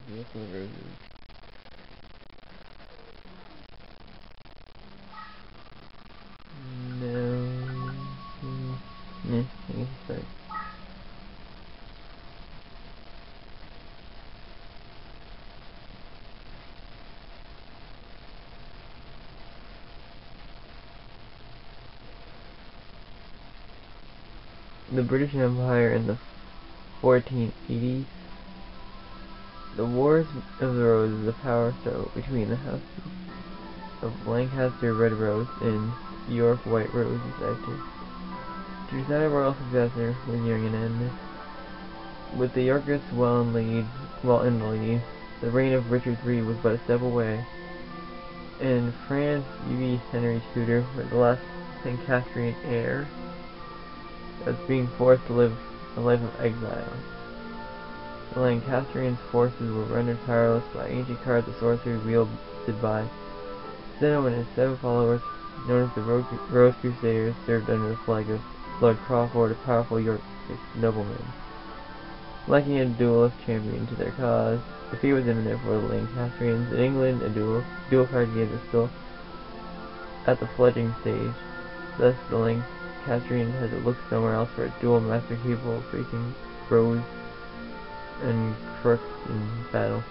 Beautiful roses. No. Yeah, I guess it's right. The British Empire in the 1480s. The Wars of the Roses, a power struggle between the houses of Lancaster Red Rose and York White Rose is active. To decide a royal successor was nearing an end. With the Yorkists well in the lead, the reign of Richard III was but a step away. In France, Yugioh Henry Tudor was the last Lancastrian heir that was being forced to live a life of exile. The Lancastrians' forces were rendered powerless by ancient cards of sorcery wielded by Zeno and his 7 followers, known as the Rose Crusaders, served under the flag of Lord Crawford, a powerful Yorkist nobleman. Lacking a duelist champion to their cause, defeat was imminent for the Lancastrians. In England, a dual card game is still at the fledgling stage. Thus, the Lancastrians had to look somewhere else for a dual master capable of facing Rose and Crook in battle.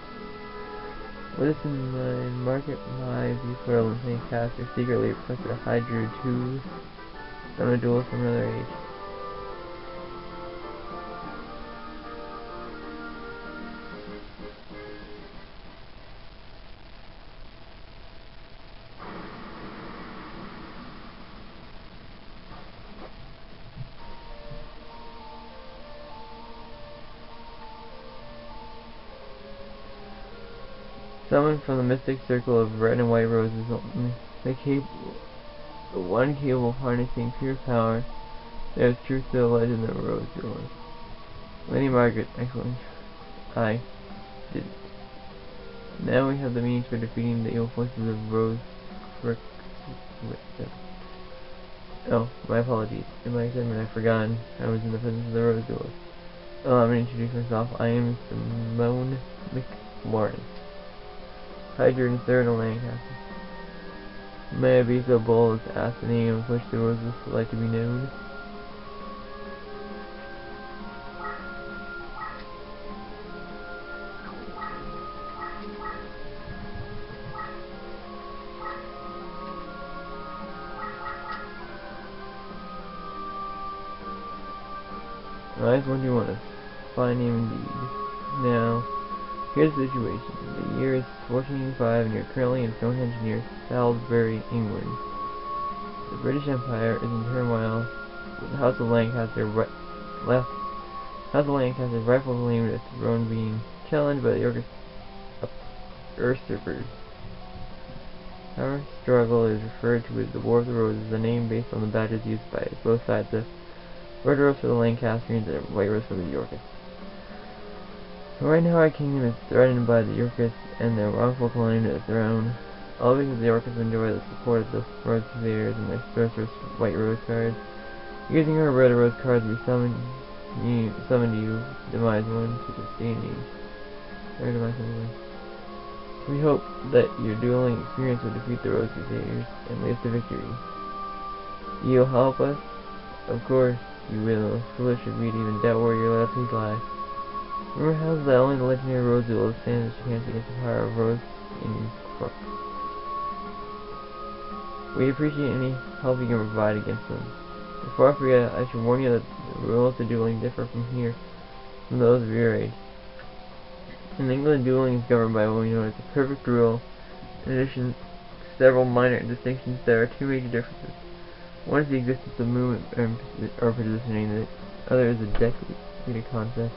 With this in mind, Market My before Lancaster secretly requested a Hydra 2 on a duel from another age. Summoned from the mystic circle of red and white roses, the one capable of harnessing pure power, there is truth to the legend of Rose Duelist. Lady Margaret, excellent. I did it. Now we have the means for defeating the evil forces of Rose Crook. Oh, my apologies. In my segment, I've forgotten I was in the presence of the Rose Duelist. Allow me to introduce myself. I am Simone McLaurin, Hydra and third in Lancaster. May I be so bold as to ask the name of which the Roses would like to be known? Nice one you want. A fine name indeed. Now, here's the situation. The year is 1485 and you're currently in Stonehenge near Salisbury, England. The British Empire is in turmoil with the House of Lancaster's rightful claim to its throne being challenged by the Yorkist usurpers. Our struggle is referred to as the War of the Roses, a name based on the badges used by both sides, the Red Rose for the Lancastrians and White Rose for the Yorkists. Right now our kingdom is threatened by the Yorkists and their wrongful claim to the throne, all because the Yorkists enjoy the support of the Rose Crusaders and their sorcerous White Rose cards. Using our Red Rose cards, we summoned you, Demise 1, to the standing. We hope that your dueling experience will defeat the Rose Crusaders and lead us to victory. You'll help us? Of course you will. Foolish of me to even doubt where your loyalties lie. Rumor has that only the legendary Rose Duelist stands a chance against the power of Rose in Crook. We appreciate any help you can provide against them. Before I forget, I should warn you that the rules of dueling differ from those of your age. In England, dueling is governed by what we know as the perfect rule. In addition to several minor distinctions, there are 2 major differences. One is the existence of movement or positioning, the other is a deck-leader concept.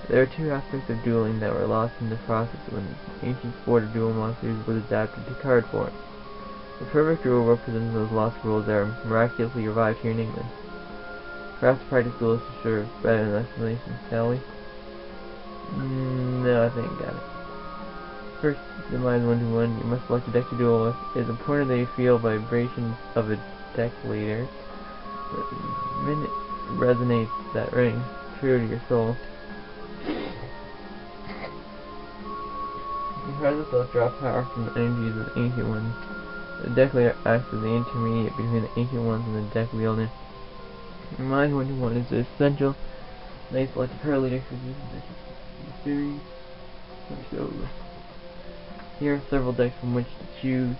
There are 2 aspects of dueling that were lost in the process when the ancient sport of duel monsters was adapted to card form. The perfect rule represents those lost rules that are miraculously revived here in England. Perhaps practice duels to serve better than explanation, shall we? No, I think I got it. First, Demise 1-1, you must select a deck to duel with. It is important that you feel vibrations of a deck leader. The minute resonates that ring, true to your soul. The cards themselves draw power from the energies of the Ancient Ones. The deck layer acts as the intermediate between the Ancient Ones and the deck wielder. My 21 is essential. They select a pro leader who uses the series. So, here are several decks from which to choose.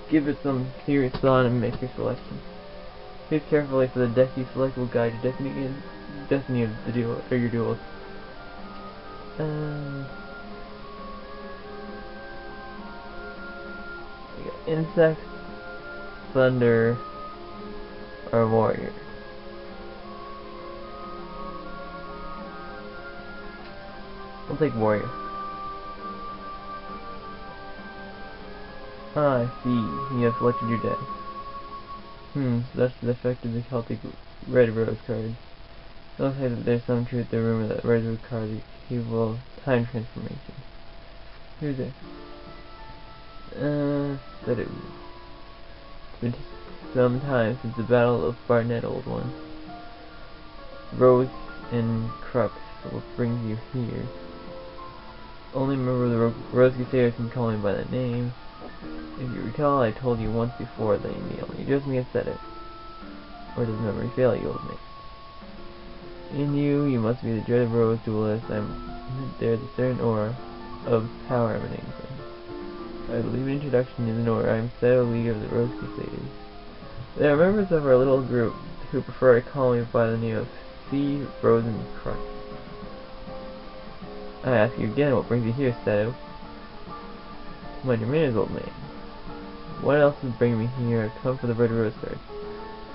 Give it some serious thought and make your selection. Choose carefully, for the deck you select will guide your destiny of the duel or your duels. We got Insect, Thunder, or Warrior. We'll take Warrior. I see. You have selected your deck. So that's the effect of the Celtic Red Rose card. It looks like that there's some truth to the rumor that Red Rose cards are capable of time transformation. Here's it. That it's been some time since the Battle of Barnet, Old One. Rose and Crux, what brings you here? Only member of the Rose Crusaders can call me by that name. If you recall, I told you once before that you just may have said it. Or does memory fail you, old mate? In you must be the dreaded Rose Duelist. There's a certain aura of power emanating from. I believe an introduction is in order. I am Shadow Leader of the Rose Crusaders. There are members of our little group who prefer to call me by the name of C. Rosencrux. I ask you again, what brings you here, Shadow? Mind your manners, old man. What else is bringing me here? I come for the Red Rose card.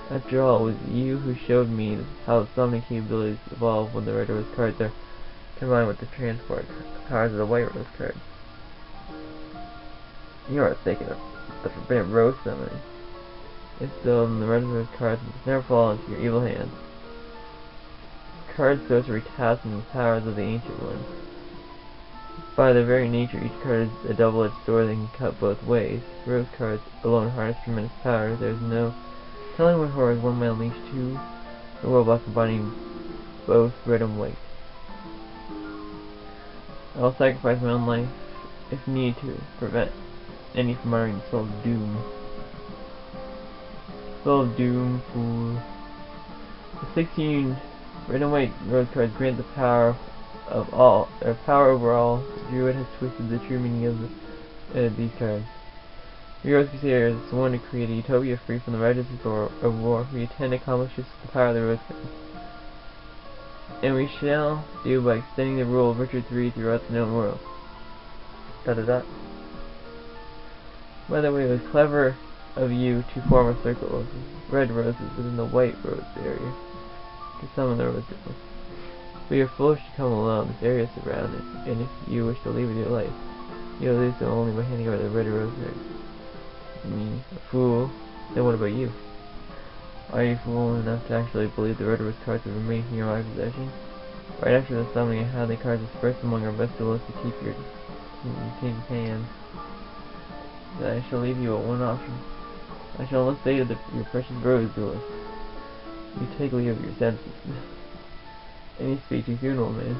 After all, it was you who showed me how the summoning capabilities evolve when the Red Rose cards are combined with the transport powers of the White Rose card. You are thinking of the Forbidden Rose summoning. If so, then the Red Rose cards must never fall into your evil hands. Cards sorcery taps into the powers of the Ancient Ones. By their very nature, each card is a double-edged sword that can cut both ways. Rose cards alone harness tremendous power. There is no telling what horrors one might unleash to the world by combining both red and white. I will sacrifice my own life, if need to, prevent any from uttering the Soul of Doom. Soul of Doom, fool. The 16 red and white rose cards grant the power of all, or power over all. The Druid has twisted the true meaning of these cards. We Rose Crusaders is sworn to create a utopia free from the ravages of war. We intend to accomplish this with the power of the Rose cards. And we shall do by extending the rule of Richard III throughout the known world. By the way, it was clever of you to form a circle of red roses within the white rose area to summon the Rose Duelist. But you're foolish to come alone. This area is surrounded, and if you wish to leave with your life, you'll do so only by handing over the red rose card. Me, a fool. Then what about you? Are you fool enough to actually believe the red rose cards will remain in my possession? Right after the summoning, I had the cards dispersed among our best duelists to keep your king's hands. Then I shall leave you with one option. I shall once say to your precious Rose Duelist, you take leave of your senses. And you speak too soon, old man.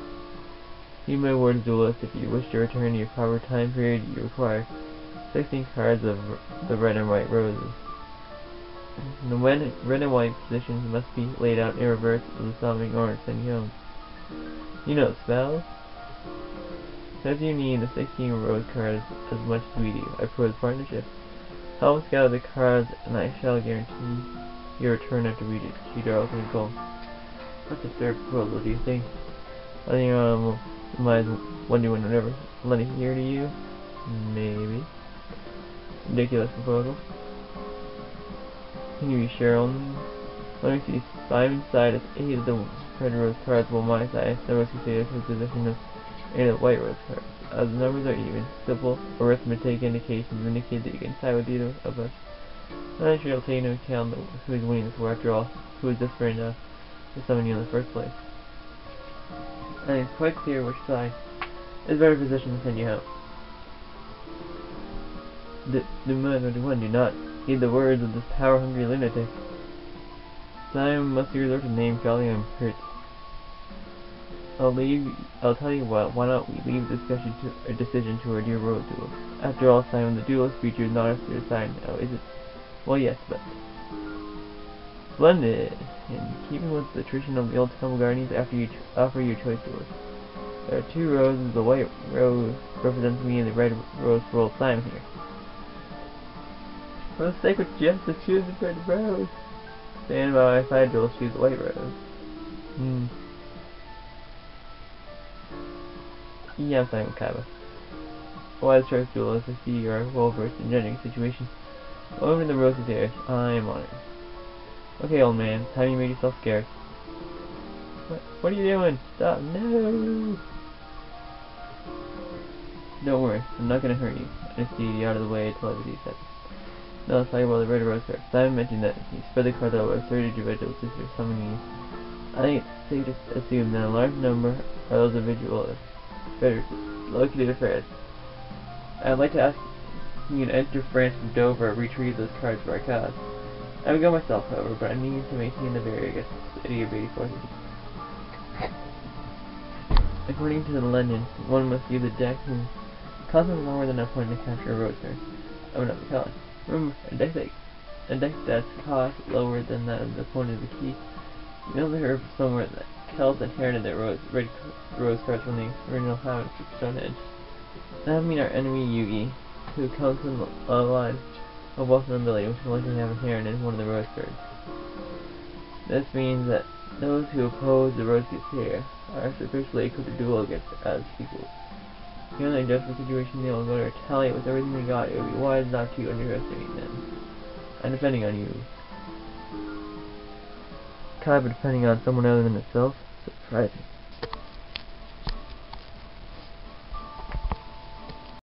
Heed my words, duelist. If you wish to return to your proper time period, you require 16 cards of the red and white roses. The red and white positions must be laid out in reverse of the summoning order sent home. You know the spell? Says you need the 16 rose cards as much as we do. I propose partnership. Help us gather the cards, and I shall guarantee your return after we achieve our ultimate goal. That's a fair proposal, do you think? I think might one do whenever let it hear to you? Maybe. Ridiculous proposal. Can you be sure on? Let me see. 5 inside is 8 of the red rose cards, while my side, the Rose Crusaders has possession of 8 of the white rose cards. As the numbers are even, simple arithmetic indications indicate that you can tie with either of us. I shall take into account who is winning this war. After all, who is desperate enough to summon you in the first place. And it's quite clear which side is better positioned to send you home. Do not heed the words of this power-hungry lunatic. Simon must resort to name calling and hurt. I'll tell you what, why not we leave discussion to a decision to our dear road duel. After all, Simon, the duelist feature is not us to decide now, is it? Well, yes, but... Splendid! In keeping with the tradition of the old temple guardians, after you offer your choice to us. There are 2 roses, the white rose represents me and the red rose for old Simon here. For the sake of justice, choose the red rose. Stand by my side, duelist, choose the white rose. Yeah, I'm Simon Kaba. Wise choice, duelist. I see you are well versed in judging situations. Over the rose is yours. I am honored. Okay, old man. Time you made yourself scarce. What are you doing? Stop! No! Don't worry. I'm not gonna hurt you. I just need you out of the way until everything's set. Now let's talk about the red rose first. Simon mentioned that he spread the card that was asserted to individuals for summoning you. I think it's safe to assume that a large number are those individuals located in France. I'd like to ask you to enter France from Dover and retrieve those cards for our cause. I would go myself, however, but I need to maintain the barrier against the city of 80 forces. According to the legend, one must use a deck whose cost is lower than a point to capture a rose card. I would not be calling. Remember, a deck that's cost lower than that of the opponent is the key. You only heard somewhere that Celts inherited their red rose cards from the original Hound of Stonehenge. That would mean our enemy Yugioh, who comes from a line of wealth and nobility, which will likely have inherited one of the rose cards. This means that those who oppose the rose gifts here are sufficiently equipped to duel against as equals. Given the adjustment situation, they will go to retaliate with everything they got. It would be wise not to underestimate them. I'm depending on you. Kind of depending on someone other than itself? Surprising.